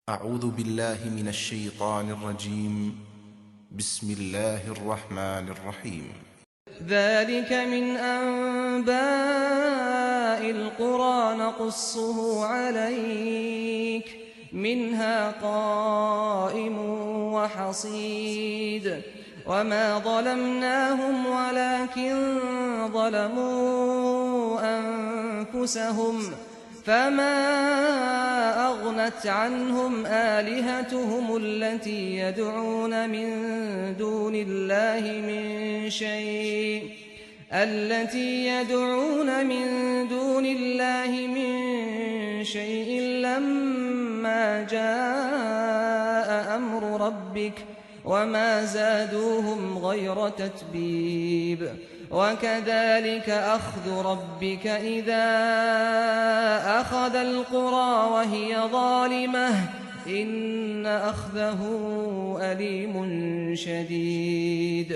أعوذ بالله من الشيطان الرجيم بسم الله الرحمن الرحيم ذلك من أنباء القرى نقصه عليك منها قائم وحصيد وما ظلمناهم ولكن ظلموا أنفسهم فما أغنت عنهم آلهتهم التي يدعون من دون الله من شيء لما جاء أمر ربك وما زادوهم غير تتبيب وكذلك أخذ ربك إذا أخذ القرى وهي ظالمة إن أخذه أليم شديد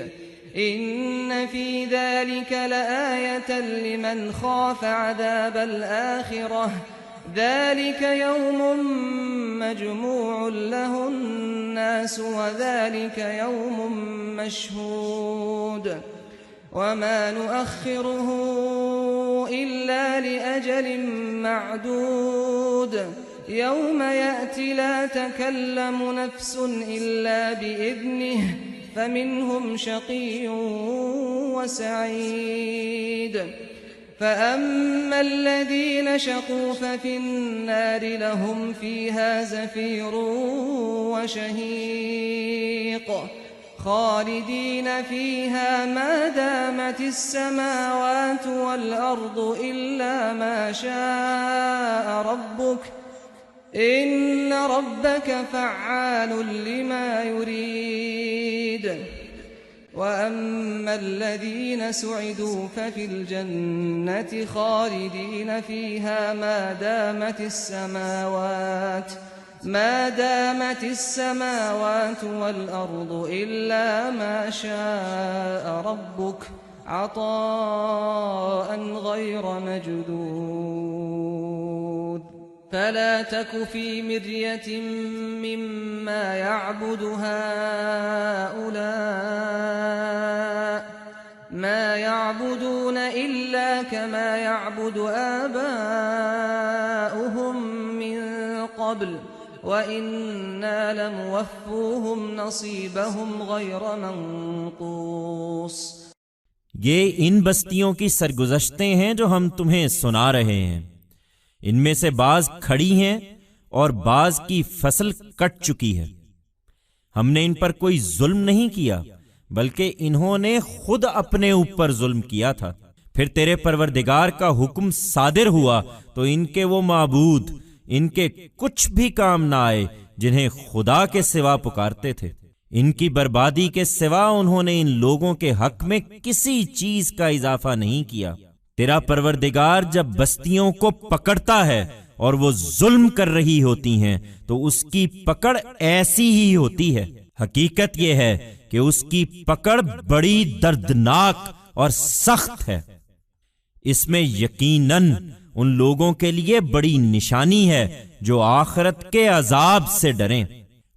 إن في ذلك لآية لمن خاف عذاب الآخرة ذلك يوم مجموع له الناس وذلك يوم مشهود وما نؤخره إلا لأجل معدود يوم يأتي لا تكلم نفس إلا بإذنه فمنهم شقي وسعيد فأما الذين شقوا ففي النار لهم فيها زفير وشهيق خالدين فيها ما دامت السماوات والأرض إلا ما شاء ربك إن ربك فعال لما يريد وأما الذين سعدوا ففي الجنة خالدين فيها ما دامت السماوات والأرض إلا ما شاء ربك عطاء غير مجدود فلا تك في مرية مما يعبد هؤلاء ما يعبدون إلا كما يعبد آباؤهم من قبل وَإِنَّا لَمُوَفُّوهُمْ نَصِيبَهُمْ غَيْرَ مَنقُوصٍ یہ ان بستیوں کی سرگزشتیں ہیں جو ہم تمہیں سنا رہے ہیں، ان میں سے بعض کھڑی ہیں اور بعض کی فصل کٹ چکی ہے۔ ہم نے ان پر کوئی ظلم نہیں کیا بلکہ انہوں نے خود اپنے اوپر ظلم کیا تھا۔ پھر تیرے پروردگار کا حکم صادر ہوا تو ان کے وہ معبود ان کے کچھ بھی کام نہ آئے جنہیں خدا کے سوا پکارتے تھے۔ ان کی بربادی کے سوا انہوں نے ان لوگوں کے حق میں کسی چیز کا اضافہ نہیں کیا۔ تیرا پروردگار جب بستیوں کو پکڑتا ہے اور وہ ظلم کر رہی ہوتی ہیں تو اس کی پکڑ ایسی ہی ہوتی ہے۔ حقیقت یہ ہے کہ اس کی پکڑ بڑی دردناک اور سخت ہے۔ اس میں یقیناً ان لوگوں کے لیے بڑی نشانی ہے جو آخرت کے عذاب سے ڈریں۔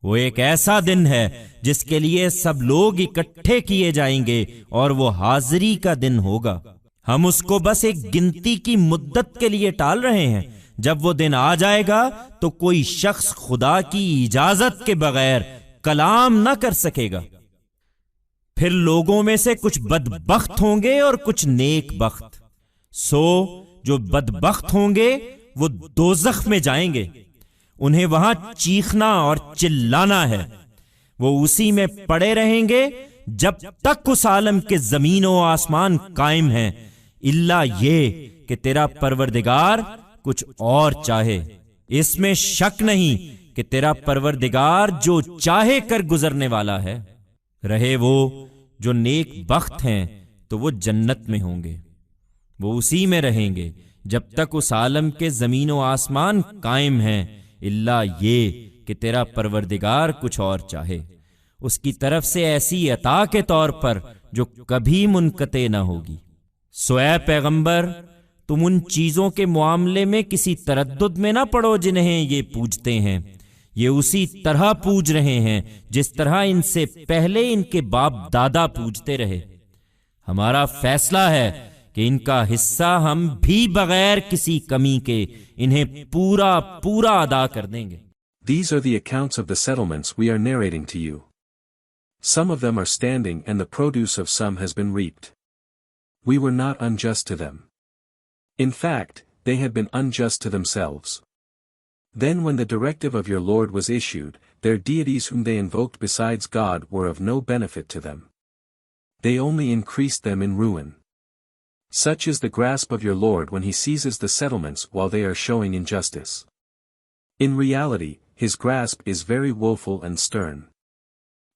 وہ ایک ایسا دن ہے جس کے لیے سب لوگ اکٹھے کیے جائیں گے اور وہ حاضری کا دن ہوگا۔ ہم اس کو بس ایک گنتی کی مدت کے لیے ٹال رہے ہیں۔ جب وہ دن آ جائے گا تو کوئی شخص خدا کی اجازت کے بغیر کلام نہ کر سکے گا۔ پھر لوگوں میں سے کچھ بدبخت ہوں گے اور کچھ نیک بخت۔ سو جو بدبخت ہوں گے وہ دوزخ میں جائیں گے، انہیں وہاں چیخنا اور چلانا ہے۔ وہ اسی میں پڑے رہیں گے جب تک اس عالم کے زمین و آسمان قائم ہیں، الا یہ کہ تیرا پروردگار کچھ اور چاہے۔ اس میں شک نہیں کہ تیرا پروردگار جو چاہے کر گزرنے والا ہے۔ رہے وہ جو نیک بخت ہیں تو وہ جنت میں ہوں گے، وہ اسی میں رہیں گے جب تک اس عالم کے زمین و آسمان قائم ہیں، الا یہ کہ تیرا پروردگار کچھ اور چاہے، اس کی طرف سے ایسی عطا کے طور پر جو کبھی منقطع نہ ہوگی۔ سو اے پیغمبر، تم ان چیزوں کے معاملے میں کسی تردد میں نہ پڑو جنہیں یہ پوجتے ہیں، یہ اسی طرح پوج رہے ہیں جس طرح ان سے پہلے ان کے باپ دادا پوجتے رہے۔ ہمارا فیصلہ ہے کہ ان کا حصہ ہم بھی بغیر کسی کمی کے انہیں پورا پورا ادا کر دیں گے۔ These are the accounts of the settlements we are narrating to you. Some of them are standing and the produce of some has been reaped. We were not unjust to them. In fact, they had been unjust to themselves. Then when the directive of your Lord was issued, their deities whom they invoked besides God were of no benefit to them. They only increased them in ruin. Such is the grasp of your Lord when he seizes the settlements while they are showing injustice. In reality, his grasp is very woeful and stern.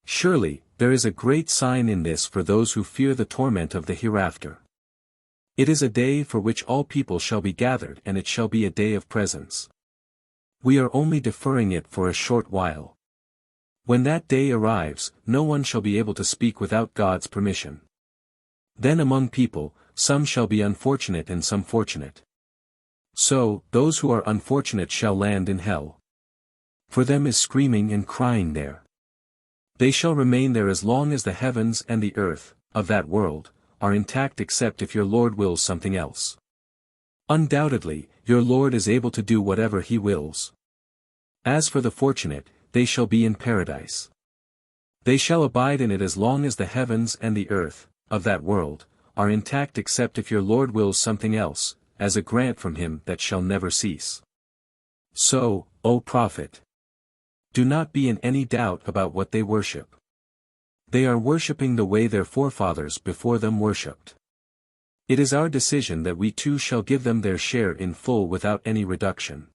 Surely, there is a great sign in this for those who fear the torment of the hereafter. It is a day for which all people shall be gathered and it shall be a day of presence. We are only deferring it for a short while. When that day arrives, no one shall be able to speak without God's permission. Then among people, some shall be unfortunate and some fortunate. So, those who are unfortunate shall land in hell. For them is screaming and crying there. They shall remain there as long as the heavens and the earth, of that world, are intact except if your Lord wills something else. Undoubtedly, your Lord is able to do whatever he wills. As for the fortunate, they shall be in paradise. They shall abide in it as long as the heavens and the earth, of that world, are intact except if your Lord wills something else, as a grant from him that shall never cease. So, O Prophet, do not be in any doubt about what they worship. They are worshipping the way their forefathers before them worshipped. It is our decision that we too shall give them their share in full without any reduction.